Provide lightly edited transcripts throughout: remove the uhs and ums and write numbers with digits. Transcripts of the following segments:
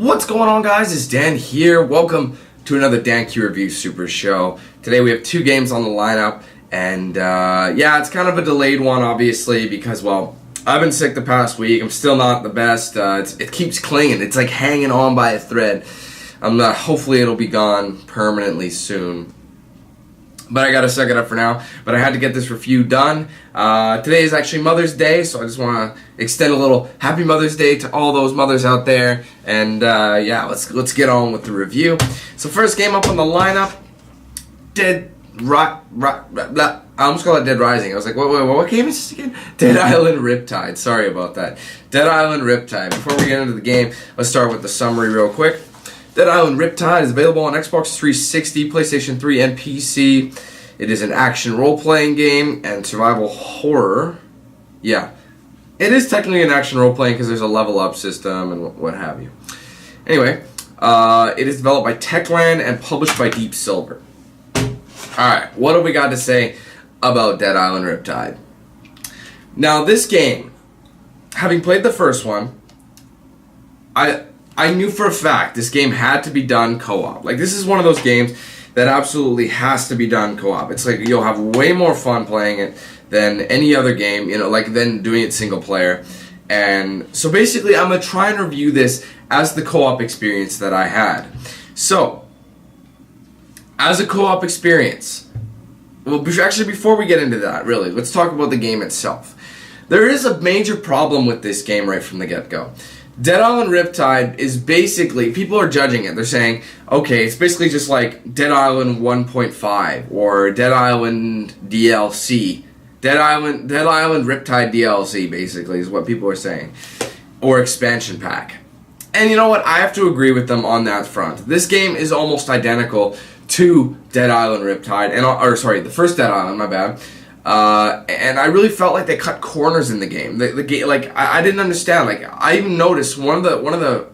What's going on, guys? It's Dan here. Welcome to another DanQ Review Super Show. Today we have two games on the lineup, and yeah, it's kind of a delayed one, obviously, because, well, I've been sick the past week. I'm still not the best. It keeps clinging. It's like hanging on by a thread. Hopefully it'll be gone permanently soon. But I gotta suck it up for now. But I had to get this review done. Today is actually Mother's Day, so I just want to extend a little Happy Mother's Day to all those mothers out there. And yeah, let's get on with the review. So first game up on the lineup, I almost called it Dead Rising. I was like, wait, what game is this again? Dead Island Riptide. Sorry about that. Dead Island Riptide. Before we get into the game, let's start with the summary real quick. Dead Island Riptide is available on Xbox 360, PlayStation 3, and PC. It is an action role-playing game and survival horror. Yeah, it is technically an action role-playing because there's a level-up system and what have you. Anyway, it is developed by Techland and published by Deep Silver. Alright, what do we got to say about Dead Island Riptide? Now, this game, having played the first one, I knew for a fact this game had to be done co-op. Like, this is one of those games that absolutely has to be done co-op. It's like you'll have way more fun playing it than any other game, you know, like than doing it single player. And so basically, I'm going to try and review this as the co-op experience that I had. So, as a co-op experience, well, actually, before we get into that, really, let's talk about the game itself. There is a major problem with this game right from the get-go. Dead Island Riptide is basically, people are judging it. They're saying, okay, it's basically just like Dead Island 1.5 or Dead Island DLC. Dead Island Riptide DLC, basically, is what people are saying. Or expansion pack. And you know what? I have to agree with them on that front. This game is almost identical to Dead Island Riptide, the first Dead Island, my bad. And I really felt like they cut corners in the game. The game, like I didn't understand. Like I even noticed one of the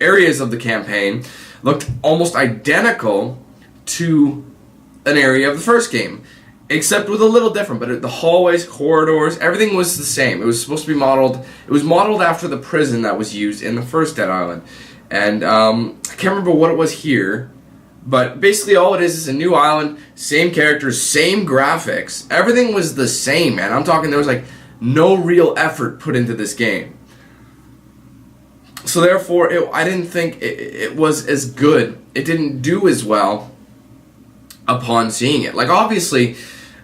areas of the campaign looked almost identical to an area of the first game, except with a little different. But the hallways, corridors, everything was the same. It was supposed to be modeled. It was modeled after the prison that was used in the first Dead Island, and I can't remember what it was here. But basically all it is a new island, same characters, same graphics. Everything was the same, man. I'm talking there was like no real effort put into this game. So therefore, I didn't think it was as good. It didn't do as well upon seeing it. Like obviously,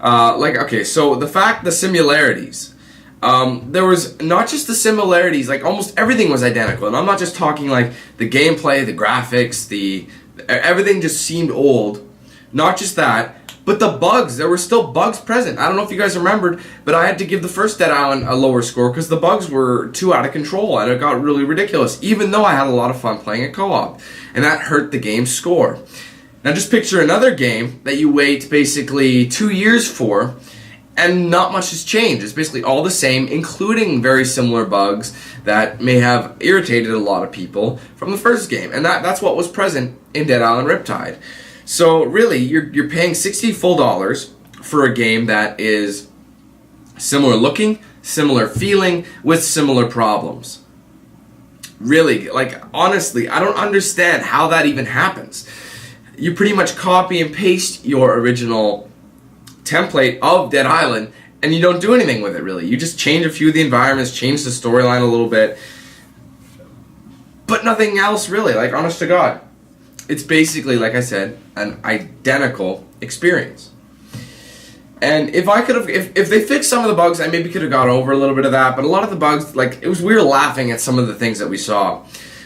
okay, so the similarities. There was not just the similarities, like almost everything was identical. And I'm not just talking like the gameplay, the graphics, everything just seemed old. Not just that, but the bugs. There were still bugs present. I don't know if you guys remembered, but I had to give the first Dead Island a lower score because the bugs were too out of control and it got really ridiculous, even though I had a lot of fun playing it co-op. And that hurt the game's score. Now just picture another game that you wait basically 2 years for, and not much has changed. It's basically all the same, including very similar bugs that may have irritated a lot of people from the first game. And that's what was present in Dead Island Riptide. So really, you're paying $60 full for a game that is similar looking, similar feeling, with similar problems. Really, like honestly, I don't understand how that even happens. You pretty much copy and paste your original template of Dead Island, and you don't do anything with it, really. You just change a few of the environments, change the storyline a little bit, but nothing else, really, like, honest to God. It's basically, like I said, an identical experience. And if they fixed some of the bugs, I maybe could have got over a little bit of that, but a lot of the bugs, like, it was weird laughing at some of the things that we saw.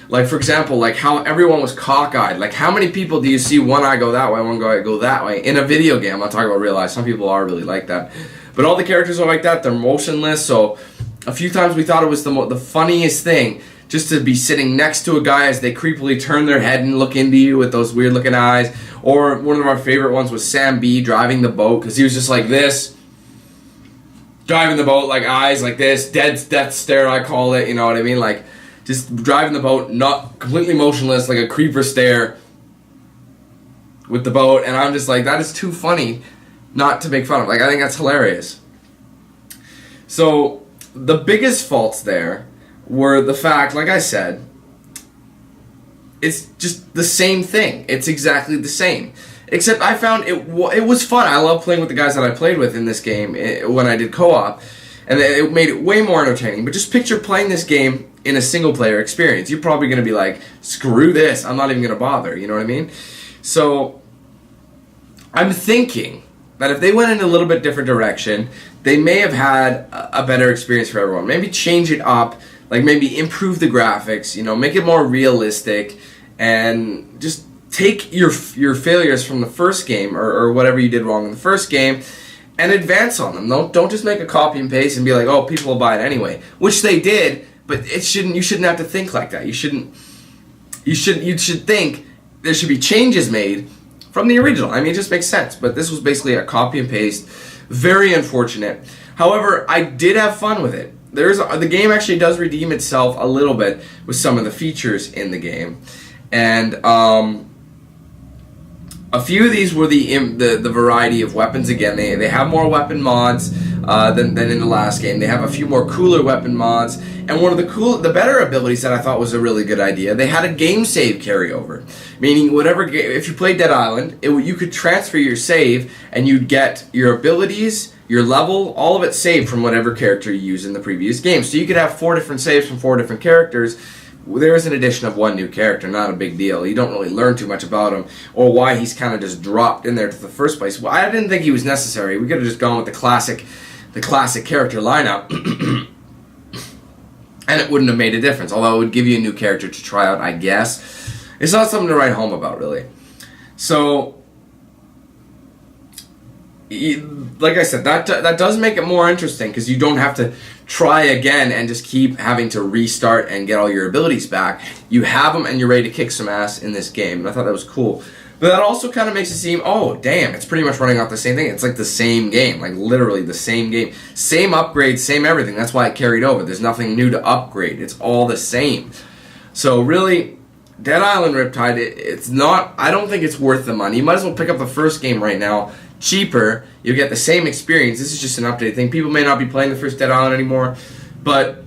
Like, for example, like how everyone was cockeyed. Like, how many people do you see one eye go that way, one eye go that way in a video game? I'm not talking about real life. Some people are really like that. But all the characters are like that. They're motionless. So a few times we thought it was the funniest thing just to be sitting next to a guy as they creepily turn their head and look into you with those weird-looking eyes. Or one of our favorite ones was Sam B driving the boat because he was just like this. Driving the boat, like eyes like this. Death stare, I call it. You know what I mean? Like, just driving the boat, not completely motionless, like a creeper stare with the boat. And I'm just like, that is too funny not to make fun of. Like, I think that's hilarious. So, the biggest faults there were the fact, like I said, it's just the same thing. It's exactly the same. Except I found it was fun. I love playing with the guys that I played with in this game when I did co-op, and it made it way more entertaining. But just picture playing this game in a single-player experience. You're probably going to be like, screw this, I'm not even going to bother, you know what I mean? So, I'm thinking that if they went in a little bit different direction, they may have had a better experience for everyone. Maybe change it up, like maybe improve the graphics, you know, make it more realistic, and just take your failures from the first game or whatever you did wrong in the first game and advance on them. Don't just make a copy and paste and be like, oh, people will buy it anyway, which they did, but you shouldn't have to think like that. You should think there should be changes made from the original. I mean, it just makes sense, but this was basically a copy and paste. Very unfortunate. However, I did have fun with it. The game actually does redeem itself a little bit with some of the features in the game, and a few of these were the variety of weapons. Again, they have more weapon mods than in the last game. They have a few more cooler weapon mods, and one of the better abilities that I thought was a really good idea. They had a game save carryover, meaning if you played Dead Island, you could transfer your save and you'd get your abilities, your level, all of it saved from whatever character you used in the previous game. So you could have 4 different saves from 4 different characters. There is an addition of 1 new character, not a big deal. You don't really learn too much about him or why he's kind of just dropped in there to the first place. Well, I didn't think he was necessary. We could have just gone with the classic character lineup, and it wouldn't have made a difference. Although it would give you a new character to try out, I guess. It's not something to write home about, really. So, like I said, that does make it more interesting because you don't have to try again and just keep having to restart and get all your abilities back. You have them and you're ready to kick some ass in this game, and I thought that was cool. But that also kind of makes it seem, oh damn, it's pretty much running off the same thing. It's like the same game, like literally the same game, same upgrades, same everything. That's why it carried over. There's nothing new to upgrade. It's all the same. So really, Dead Island Riptide, it's not. I don't think it's worth the money. You might as well pick up the first game right now. Cheaper, you get the same experience. This is just an updated thing. People may not be playing the first Dead Island anymore, but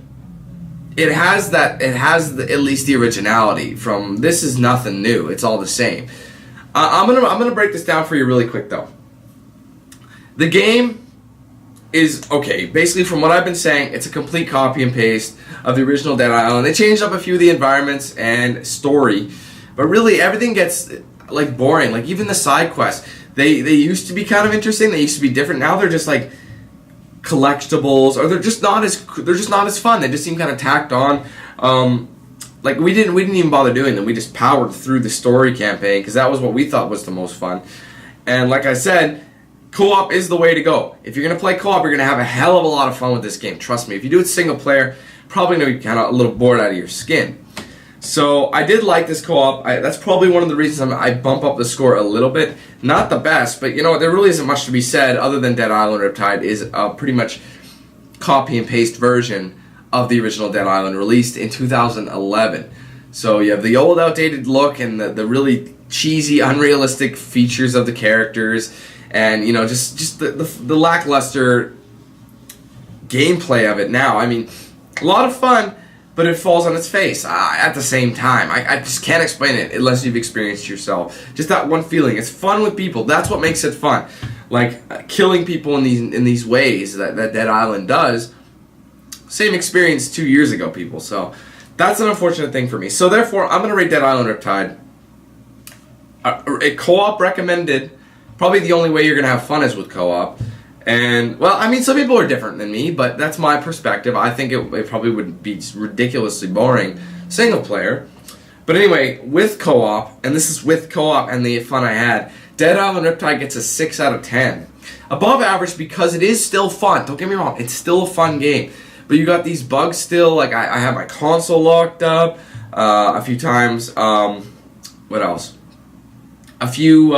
it has at least the originality from this is nothing new. It's all the same. I'm gonna break this down for you really quick though. The game is okay. Basically, from what I've been saying, it's a complete copy and paste of the original Dead Island. They changed up a few of the environments and story, but really everything gets like boring. Like even the side quests. They used to be kind of interesting. They used to be different. Now they're just like collectibles, or they're just not as fun. They just seem kind of tacked on. Like we didn't even bother doing them. We just powered through the story campaign because that was what we thought was the most fun. And like I said, co-op is the way to go. If you're gonna play co-op, you're gonna have a hell of a lot of fun with this game. Trust me. If you do it single player, probably gonna be kind of a little bored out of your skin. So I did like this co-op. That's probably one of the reasons I bump up the score a little bit. Not the best, but you know what? There really isn't much to be said other than Dead Island Riptide is a pretty much copy and paste version of the original Dead Island released in 2011. So you have the old outdated look and the really cheesy, unrealistic features of the characters, and you know just the lackluster gameplay of it now. I mean, a lot of fun, but it falls on its face at the same time. I just can't explain it unless you've experienced it yourself. Just that one feeling. It's fun with people. That's what makes it fun. Like killing people in these ways that Dead Island does. Same experience 2 years ago, people. So that's an unfortunate thing for me. So therefore, I'm going to rate Dead Island Riptide a co-op recommended. Probably the only way you're going to have fun is with co-op. And, well, I mean, some people are different than me, but that's my perspective. I think it probably would be ridiculously boring single player. But anyway, with co-op, and this is with co-op and the fun I had, Dead Island Riptide gets a 6 out of 10. Above average because it is still fun. Don't get me wrong, it's still a fun game. But you got these bugs still, like I have my console locked up a few times. What else? A few...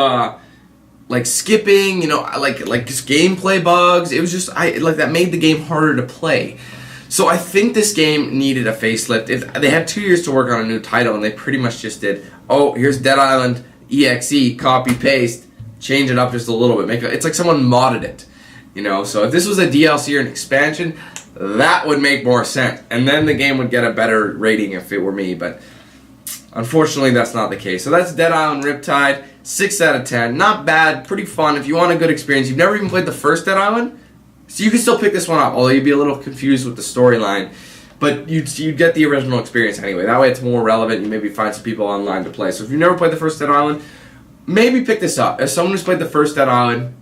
like skipping, you know, like just gameplay bugs. It was just that made the game harder to play. So I think this game needed a facelift. They had 2 years to work on a new title, and they pretty much just did. Oh, here's Dead Island EXE, copy paste, change it up just a little bit. It's like someone modded it, you know. So if this was a DLC or an expansion, that would make more sense, and then the game would get a better rating if it were me. But Unfortunately, that's not the case. So that's Dead Island Riptide, 6 out of 10. Not bad, pretty fun. If you want a good experience, you've never even played the first Dead Island, so you can still pick this one up, although you'd be a little confused with the storyline. But you'd get the original experience anyway. That way it's more relevant. You maybe find some people online to play. So if you've never played the first Dead Island, maybe pick this up. As someone who's played the first Dead Island,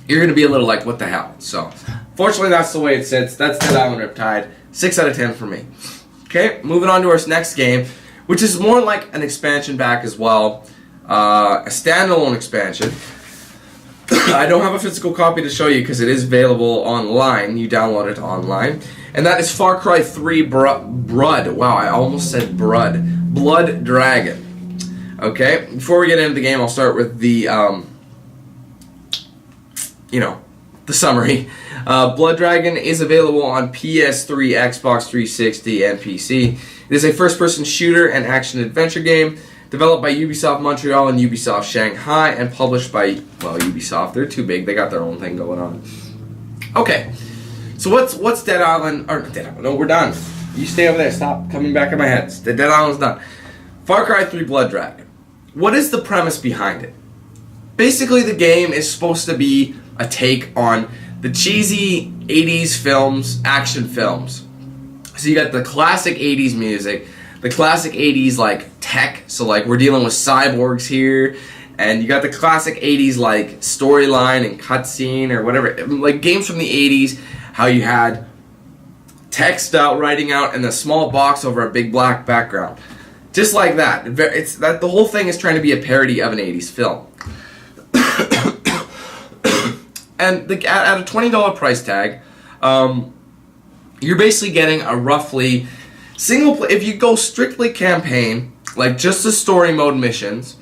you're going to be a little like, what the hell? So, fortunately, that's the way it sits. That's Dead Island Riptide. 6 out of 10 for me. Okay, moving on to our next game, which is more like an expansion pack as well. A standalone expansion. I don't have a physical copy to show you because it is available online. You download it online. And that is Far Cry 3 Blood. Wow, I almost said Blood Dragon. Okay, before we get into the game, I'll start with the, the summary. Blood Dragon is available on PS3, Xbox 360, and PC. It is a first-person shooter and action-adventure game developed by Ubisoft Montreal and Ubisoft Shanghai and published by, well, Ubisoft. They're too big. They got their own thing going on. Okay, so what's Dead Island? Or Dead Island? No, we're done. You stay over there. Stop coming back in my head. The Dead Island's done. Far Cry 3 Blood Dragon. What is the premise behind it? Basically, the game is supposed to be a take on the cheesy 80s films, action films. So you got the classic 80s music, the classic 80s like tech, so like we're dealing with cyborgs here, and you got the classic 80s like storyline and cutscene or whatever, like games from the 80s, how you had text out, writing out in a small box over a big black background. Just like that. It's that the whole thing is trying to be a parody of an 80s film. And at a $20 price tag, you're basically getting a roughly single play. If you go strictly campaign, like just the story mode missions,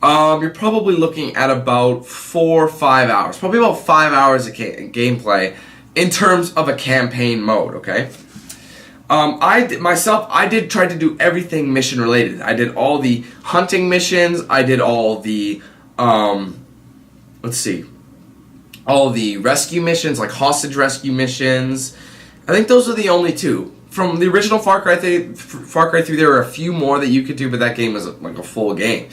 you're probably looking at about 4 or 5 hours. Probably about 5 hours of gameplay in terms of a campaign mode, okay? I did try to do everything mission related. I did all the hunting missions. I did all the, all the rescue missions, like hostage rescue missions. I think those are the only two. From the original Far Cry 3, there were a few more that you could do, but that game was like a full game.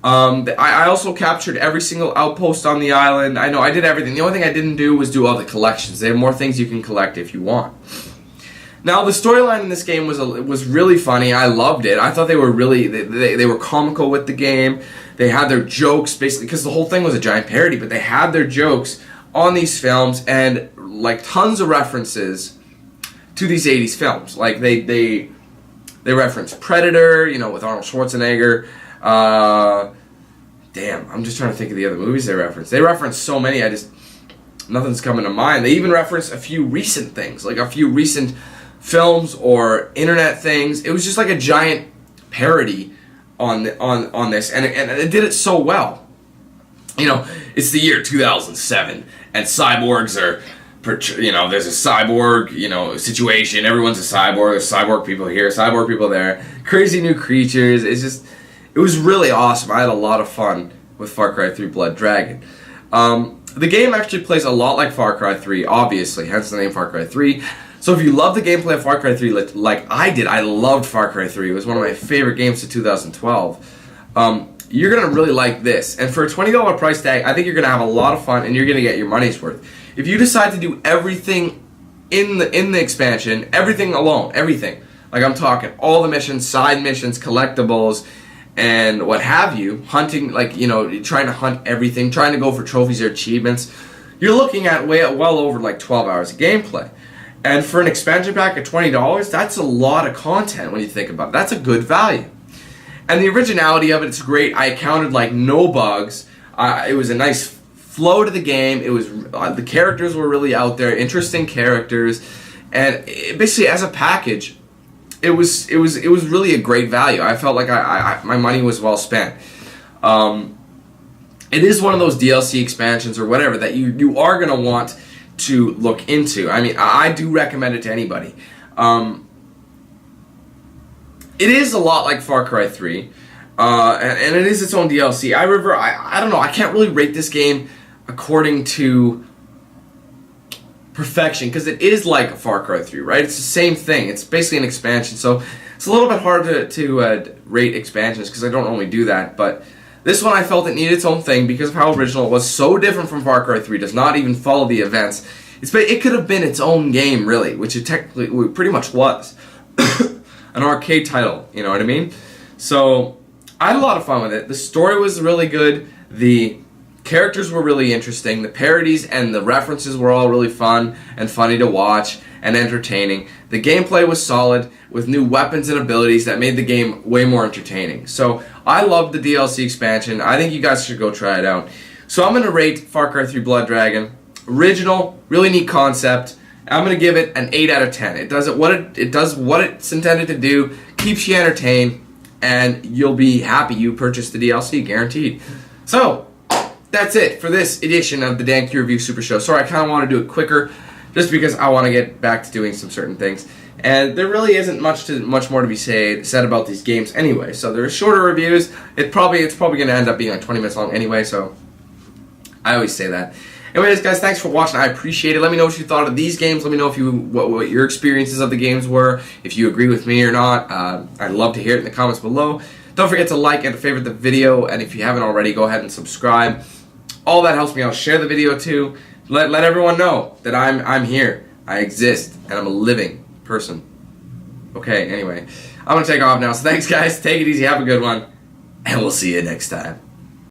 I also captured every single outpost on the island. I know I did everything. The only thing I didn't do was do all the collections. They have more things you can collect if you want. Now, the storyline in this game was really funny. I loved it. I thought they were really, they were comical with the game. They had their jokes, basically, because the whole thing was a giant parody, but they had their jokes on these films and, like, tons of references to these 80s films. Like, they reference Predator, with Arnold Schwarzenegger. Damn, I'm just trying to think of the other movies they reference. They reference so many, nothing's coming to mind. They even reference a few recent things, like a few recent films or internet things. It was just like a giant parody on this, and it did it so well. It's the year 2007, and cyborgs are, there's a cyborg, situation. Everyone's a cyborg. There's cyborg people here, cyborg people there. Crazy new creatures. It was really awesome. I had a lot of fun with Far Cry 3 Blood Dragon. The game actually plays a lot like Far Cry 3, obviously, hence the name Far Cry 3. So if you love the gameplay of Far Cry 3 like I did, I loved Far Cry 3. It was one of my favorite games of 2012. You're going to really like this. And for a $20 price tag, I think you're going to have a lot of fun and you're going to get your money's worth. If you decide to do everything in the expansion, everything alone, everything, like I'm talking all the missions, side missions, collectibles, and what have you, hunting, like, trying to hunt everything, trying to go for trophies or achievements, you're looking at well over like 12 hours of gameplay. And for an expansion pack at $20, that's a lot of content when you think about it. That's a good value. And the originality of it's great. I counted like no bugs. It was a nice flow to the game. It was the characters were really out there, interesting characters, and basically as a package, it was really a great value. I felt like my money was well spent. It is one of those DLC expansions or whatever that you are going to want to look into. I mean, I do recommend it to anybody. It is a lot like Far Cry 3, and it is its own DLC. I don't know, I can't really rate this game according to perfection, because it is like Far Cry 3, right? It's the same thing. It's basically an expansion. So It's a little bit hard to rate expansions because I don't normally do that, but this one I felt it needed its own thing because of how original it was. So different from Far Cry 3, does not even follow the events. It could have been its own game, really, which it technically pretty much was. An arcade title, you know what I mean? So I had a lot of fun with it. The story was really good. The characters were really interesting. The parodies and the references were all really fun and funny to watch and entertaining. The gameplay was solid with new weapons and abilities that made the game way more entertaining. So I loved the DLC expansion. I think you guys should go try it out. So I'm going to rate Far Cry 3 Blood Dragon. Original, really neat concept. I'm going to give it an 8 out of 10. It does what it's intended to do, keeps you entertained, and you'll be happy you purchased the DLC, guaranteed. So, that's it for this edition of the DanQ Review Super Show. Sorry, I kind of want to do it quicker, just because I want to get back to doing some certain things. And there really isn't much more to be said about these games anyway. So there are shorter reviews. It's probably going to end up being like 20 minutes long anyway, so I always say that. Anyways, guys, thanks for watching. I appreciate it. Let me know what you thought of these games. Let me know if what your experiences of the games were, if you agree with me or not. I'd love to hear it in the comments below. Don't forget to like and favorite the video, and if you haven't already, go ahead and subscribe. All that helps me out. Share the video too. Let everyone know that I'm here. I exist, and I'm a living person. Okay, anyway, I'm gonna take off now. So thanks, guys. Take it easy. Have a good one, and we'll see you next time.